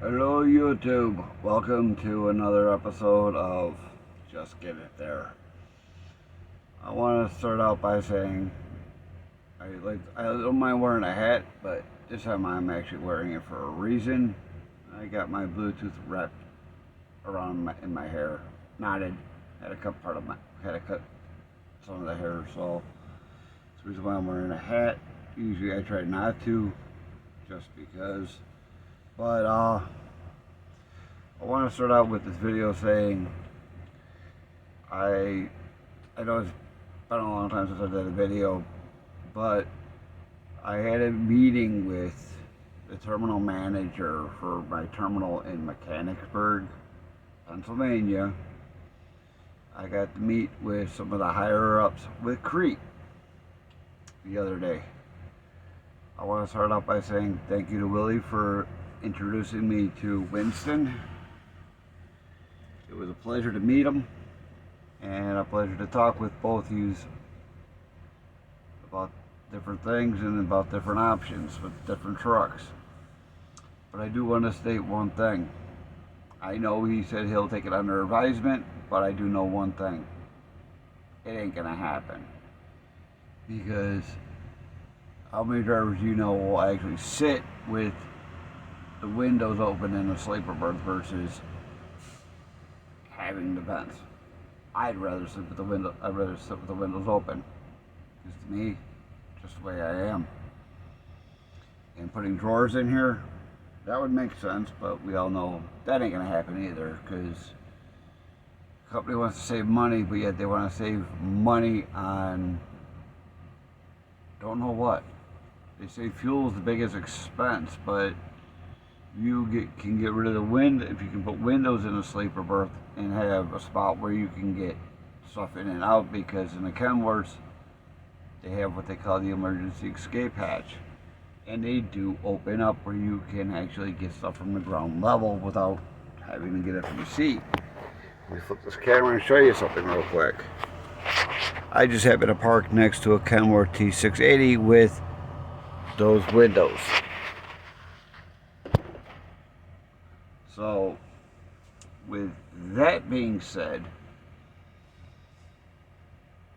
Hello YouTube, welcome to another episode of Just Get It There. I want to start out by saying I don't mind wearing a hat, but this time I'm actually wearing it for a reason. I got my Bluetooth wrapped around in my hair, knotted, had to cut some of the hair, so that's the reason why I'm wearing a hat. Usually I try not to, just because. But I want to start out with this video saying I know it's been a long time since I did a video, but I had a meeting with the terminal manager for my terminal in Mechanicsburg, Pennsylvania. I got to meet with some of the higher ups with Crete the other day. I want to start out by saying thank you to Willie for introducing me to Winston. It was a pleasure to meet him and a pleasure to talk with both of you about different things and about different options with different trucks. But I do want to state one thing. I know he said he'll take it under advisement, but I do know one thing. It ain't gonna happen. Because how many drivers you know will actually sit with the windows open in a sleeper berth versus having the vents? I'd rather sit with the windows open. Because to me, just the way I am. And putting drawers in here, that would make sense, but we all know that ain't gonna happen either, because the company wants to save money, but yet they want to save money on don't know what. They say fuel is the biggest expense, but you can get rid of the wind if you can put windows in a sleeper berth and have a spot where you can get stuff in and out, because in the Kenworths they have what they call the emergency escape hatch, and they do open up where you can actually get stuff from the ground level without having to get it from your seat. Let me flip this camera and show you something real quick. I just happen to park next to a Kenworth T680 with those windows. So, with that being said,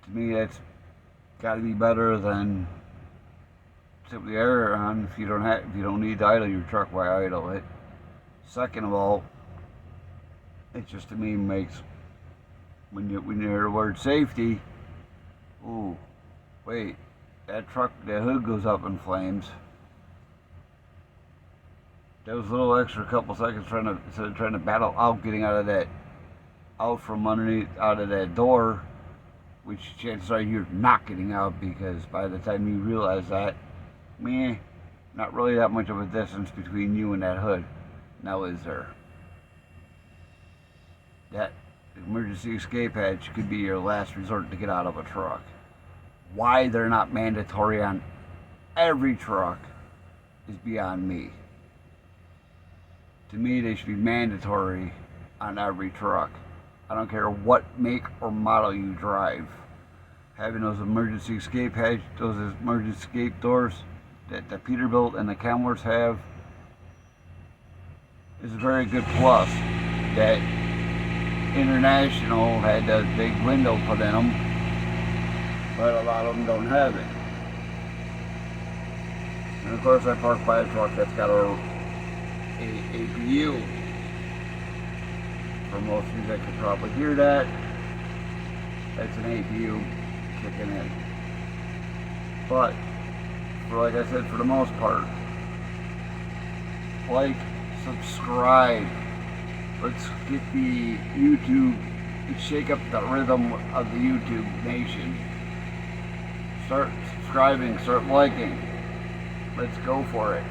to me that's got to be better than simply air on. If you don't need to idle your truck, why idle it? Second of all, it just to me makes when you hear the word safety, ooh, wait, that truck, the hood goes up in flames. Those little extra couple seconds trying to battle out getting out of that door, which chances are you're not getting out, because by the time you realize that, not really that much of a distance between you and that hood. Now is there? That emergency escape hatch could be your last resort to get out of a truck. Why they're not mandatory on every truck is beyond me. To me, they should be mandatory on every truck. I don't care what make or model you drive. Having those emergency escape hatch, those emergency escape doors that the Peterbilt and the Kenworths have is a very good plus. That International had that big window put in them, but a lot of them don't have it. And of course I park by a truck that's got a APU. For most of you that can probably hear that, that's an APU kicking in. But, like I said, for the most part, like, subscribe. Let's get the YouTube, let's shake up the rhythm of the YouTube nation. Start subscribing, start liking. Let's go for it.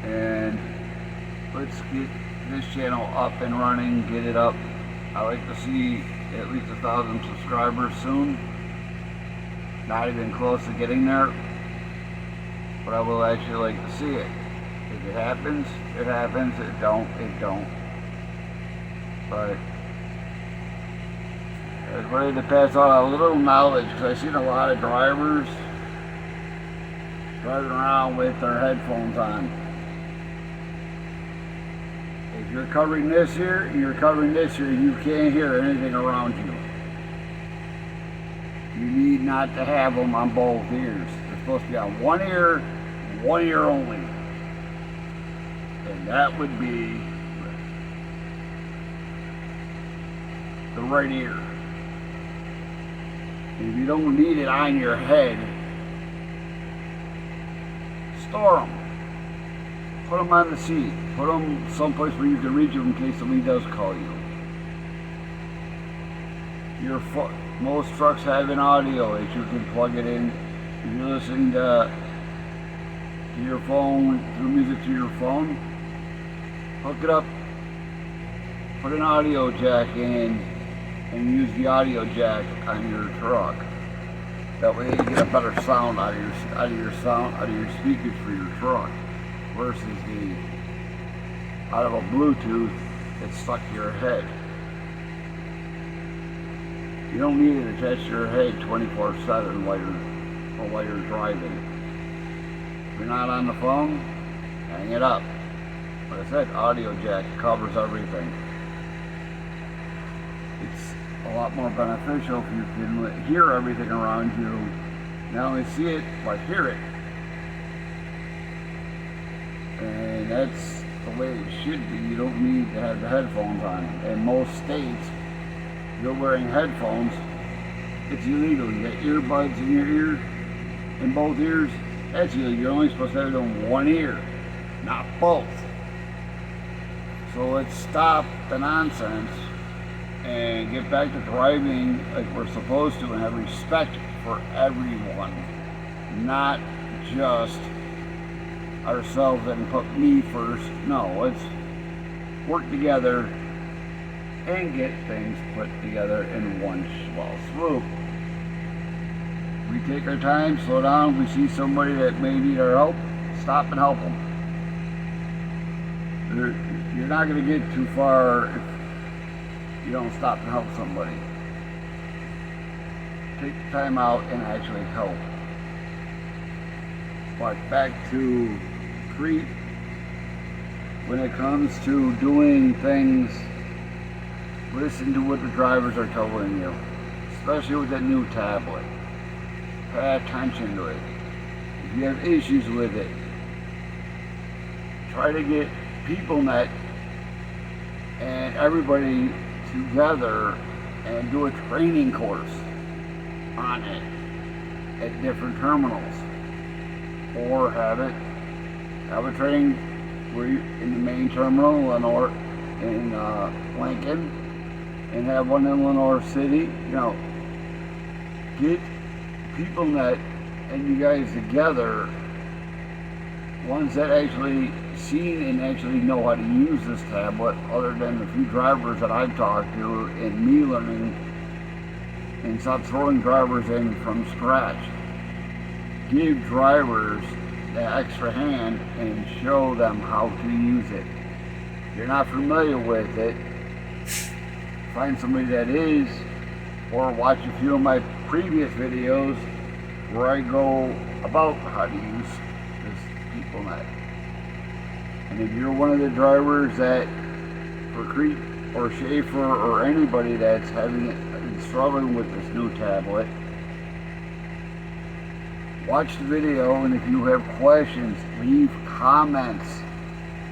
And let's get this channel up and running, get it up. I like to see at least 1,000 subscribers soon. Not even close to getting there, but I will actually like to see it. If it happens, it happens. It don't, it don't. But I was ready to pass on a little knowledge, because I've seen a lot of drivers driving around with their headphones on. If you're covering this here, you're covering this here, you can't hear anything around you. You need not to have them on both ears. They're supposed to be on one ear only. And that would be the right ear. And if you don't need it on your head, store them. Put them on the seat. Put them someplace where you can reach them in case somebody does call you. Most trucks have an audio that you can plug it in. If you're listening to your phone, through music to your phone, hook it up, put an audio jack in, and use the audio jack on your truck. That way you get a better sound out of your speakers for your truck, versus out of a Bluetooth that's stuck to your head. You don't need it attached to your head 24/7 while you're driving. If you're not on the phone, hang it up. Like I said, audio jack covers everything. It's a lot more beneficial if you can hear everything around you. Not only see it, but hear it. And that's the way it should be. You don't need to have the headphones on. In most states, you're wearing headphones, it's illegal. You got earbuds in your ear, in both ears, that's illegal. You're only supposed to have it in one ear, not both. So let's stop the nonsense and get back to driving like we're supposed to and have respect for everyone, not just ourselves and put me first. No, let's work together and get things put together in one swell swoop. We take our time, slow down, we see somebody that may need our help, stop and help them. You're not going to get too far if you don't stop and help somebody. Take the time out and actually help. But back to Crete, when it comes to doing things, listen to what the drivers are telling you, especially with that new tablet. Pay attention to it. If you have issues with it, try to get PeopleNet and everybody together and do a training course on it at different terminals, or have a training where you, in the main terminal in Lincoln, and have one in Lenore City. You know, get PeopleNet and you guys together, ones that actually seen and actually know how to use this tablet, other than the few drivers that I've talked to and me learning, and stop throwing drivers in from scratch. Give drivers the extra hand and show them how to use it. If you're not familiar with it, find somebody that is, or watch a few of my previous videos where I go about how to use this PeopleNet. And if you're one of the drivers that, for Crete or Schaefer or anybody that's struggling with this new tablet, watch the video, and if you have questions, leave comments.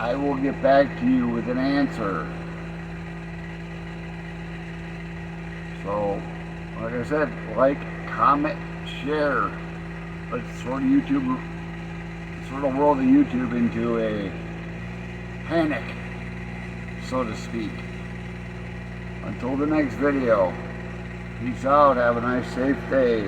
I will get back to you with an answer. So, like I said, like, comment, share. Let's sort of world of YouTube into a panic, so to speak. Until the next video, peace out, have a nice, safe day.